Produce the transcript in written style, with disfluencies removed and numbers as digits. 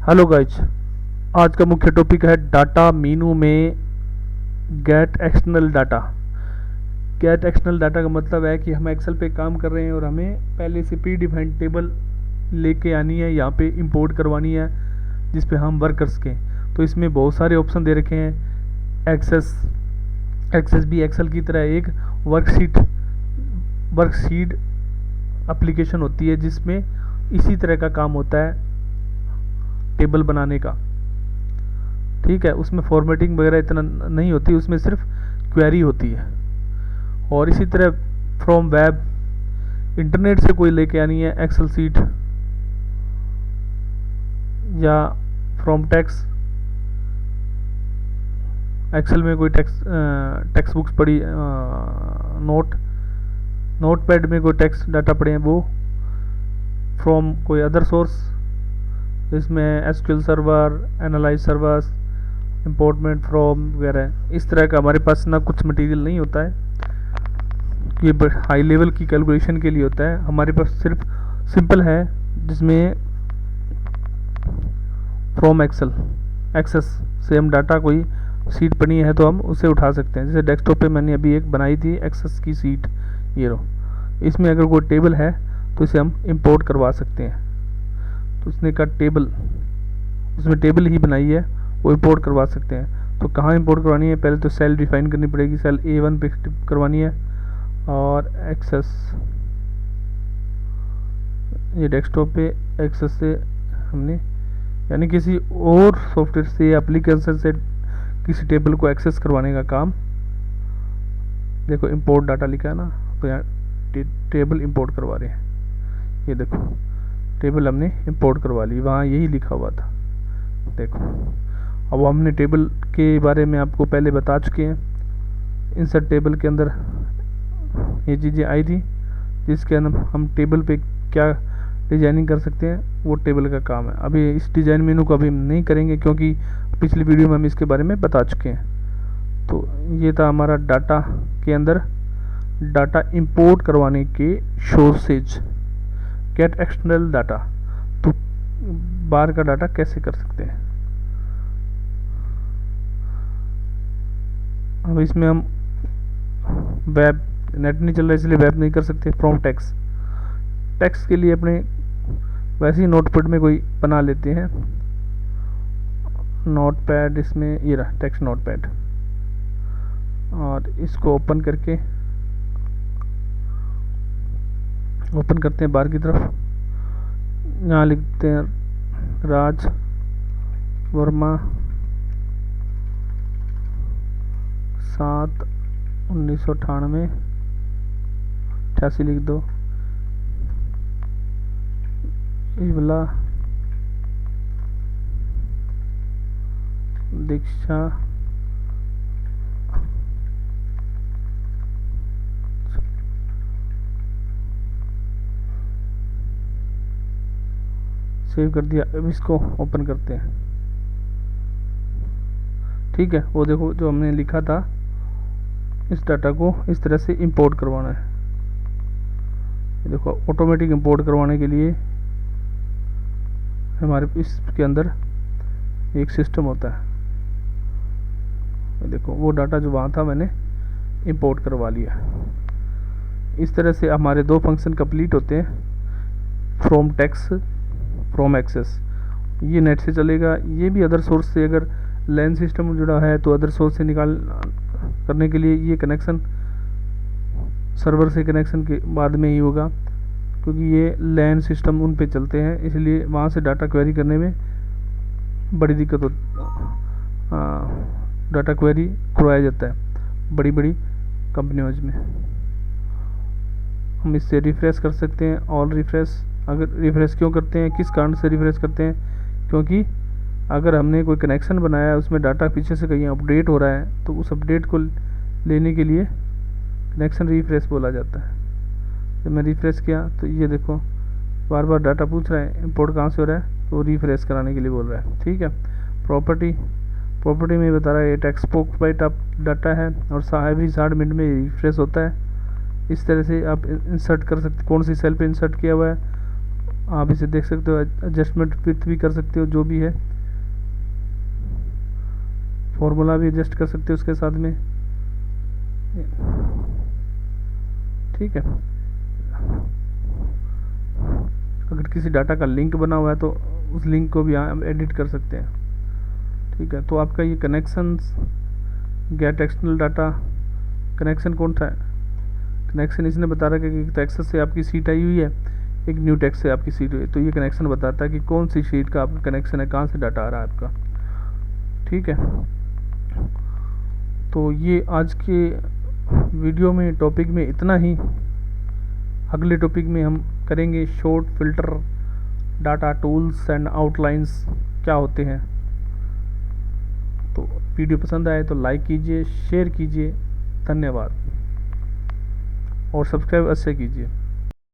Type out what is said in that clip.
Hello guys, आज का मुख्य टॉपिक है डाटा मीनू में gate external data. Gate external data का मतलब है कि हम एक्सेल पे काम कर रहे हैं और हमें पहले से प्री डिफाइंड टेबल लेके आनी है, यहाँ पे इंपोर्ट करवानी है जिस पे हम वर्क कर सकें। तो इसमें बहुत सारे ऑप्शन दे रखे हैं। एक्सेस भी एक्सेल की तरह एक वर्कशीट एप्लीकेशन होती है जिसमें इसी तरह का काम होता है टेबल बनाने का। ठीक है, उसमें फॉर्मेटिंग वगैरह इतना नहीं होती, उसमें सिर्फ क्वेरी होती है। और इसी तरह फ्रॉम वेब, इंटरनेट से कोई लेके आनी है एक्सेल सीट, या फ्रॉम टेक्स्ट, एक्सेल में कोई टेक्स्ट बुक्स पढ़ी, नोट पैड में कोई टेक्स्ट डाटा पढ़े हैं वो, फ्रॉम कोई अदर सोर्स, इसमें एसक्यूएल सर्वर, एनालाइज सर्वर्स, इम्पोर्टमेंट फ्रॉम वगैरह। इस तरह का हमारे पास ना कुछ मटेरियल नहीं होता है, ये हाई लेवल की कैलकुलेशन के लिए होता है। हमारे पास सिर्फ सिंपल है जिसमें फ्रॉम एक्सेस से हम डाटा कोई सीट बनी है तो हम उसे उठा सकते हैं। जैसे डेस्कटॉप पे मैंने अभी एक बनाई थी एक्सेस की सीट, ये रो, इसमें अगर कोई टेबल है तो इसे हम इंपोर्ट करवा सकते हैं। तो उसने कहा टेबल, उसमें टेबल ही बनाई है, वो इंपोर्ट करवा सकते हैं। तो कहाँ इंपोर्ट करवानी है, पहले तो सेल डिफाइन करनी पड़ेगी, सेल A1 पे करवानी है। और एक्सेस, ये डेस्कटॉप पे एक्सेस से हमने यानी किसी और सॉफ्टवेयर से या एप्लीकेशन से किसी टेबल को एक्सेस करवाने का काम। देखो इंपोर्ट डाटा लिखा है ना, तो यहाँ टेबल इंपोर्ट करवा रहे हैं। ये देखो टेबल हमने इंपोर्ट करवा ली, वहाँ यही लिखा हुआ था। देखो अब हमने टेबल के बारे में आपको पहले बता चुके हैं। इंसर्ट टेबल के अंदर ये चीज़ें आई थी जिसके अंदर हम टेबल पे क्या डिजाइनिंग कर सकते हैं, वो टेबल का काम है। अभी इस डिज़ाइन मेनू को अभी हम नहीं करेंगे क्योंकि पिछली वीडियो में हम इसके बारे में बता चुके हैं। तो ये था हमारा डाटा के अंदर डाटा इंपोर्ट करवाने के सोर्सेज, गेट एक्सटर्नल डाटा। तो बाहर का डाटा कैसे कर सकते हैं। अब इसमें हम वेब, नेट नहीं चल रहा इसलिए वेब नहीं कर सकते। फ्रॉम टेक्स्ट के लिए अपने वैसे ही नोटपैड में कोई बना लेते हैं नोटपैड, इसमें ये रहा टेक्स्ट नोटपैड, और इसको ओपन करते हैं बाहर की तरफ। यहाँ लिखते हैं राज वर्मा 7/1998, 88 लिख दो। इबला दीक्षा सेव कर दिया। अब इसको ओपन करते हैं। ठीक है, वो देखो जो हमने लिखा था, इस डाटा को इस तरह से इंपोर्ट करवाना है। देखो ऑटोमेटिक इंपोर्ट करवाने के लिए हमारे इसके अंदर एक सिस्टम होता है। देखो वो डाटा जो वहाँ था मैंने इंपोर्ट करवा लिया। इस तरह से हमारे दो फंक्शन कंप्लीट होते हैं, फ्रॉम टेक्स्ट, फ्रॉम एक्सेस। ये नेट से चलेगा, ये भी अदर सोर्स से, अगर लैन सिस्टम जुड़ा है तो अदर सोर्स से निकाल करने के लिए ये कनेक्शन सर्वर से कनेक्शन के बाद में ही होगा, क्योंकि ये लैन सिस्टम उन पे चलते हैं, इसलिए वहाँ से डाटा क्वेरी करने में बड़ी दिक्कत डाटा क्वेरी करवाया जाता है बड़ी बड़ी कंपनियों में। हम इससे रिफ्रेश कर सकते हैं। ऑल रिफ्रेश, अगर रिफ्रेश क्यों करते हैं, किस कारण से रिफ्रेश करते हैं, क्योंकि अगर हमने कोई कनेक्शन बनाया है उसमें डाटा पीछे से कहीं अपडेट हो रहा है तो उस अपडेट को लेने के लिए कनेक्शन रिफ्रेश बोला जाता है। जब मैं रिफ्रेश किया तो ये देखो बार बार डाटा पूछ रहा है इंपोर्ट कहाँ से हो रहा है, तो रिफ्रेश कराने के लिए बोल रहा है। ठीक है, प्रॉपर्टी में बता रहा है ये टेक्स्ट बॉक्स बाइट आप डाटा है और एवरी 60 मिनट में रिफ्रेश होता है। इस तरह से आप इंसर्ट कर सकते, कौन सी सेल पे इंसर्ट किया हुआ है आप इसे देख सकते हो, एडजस्टमेंट विड्थ भी कर सकते हो, जो भी है फॉर्मूला भी एडजस्ट कर सकते हो उसके साथ में, ठीक है। अगर किसी डाटा का लिंक बना हुआ है तो उस लिंक को भी हम एडिट कर सकते हैं, ठीक है। तो आपका ये connections, gate external data, connection कौन सा है, कनेक्शन इसने बता रहा है कि एक एक्सेस से आपकी सीट आई हुई है, एक न्यू टेक्स्ट से आपकी सीट हुई है, तो ये कनेक्शन बताता है कि कौन सी सीट का आपका कनेक्शन है, कहाँ से डाटा आ रहा है आपका, ठीक है। तो ये आज के वीडियो में टॉपिक में इतना ही। अगले टॉपिक में हम करेंगे short filter data tools and outlines क्या होते हैं। तो वीडियो पसंद आए तो लाइक कीजिए, शेयर कीजिए, धन्यवाद, और सब्सक्राइब अवश्य कीजिए।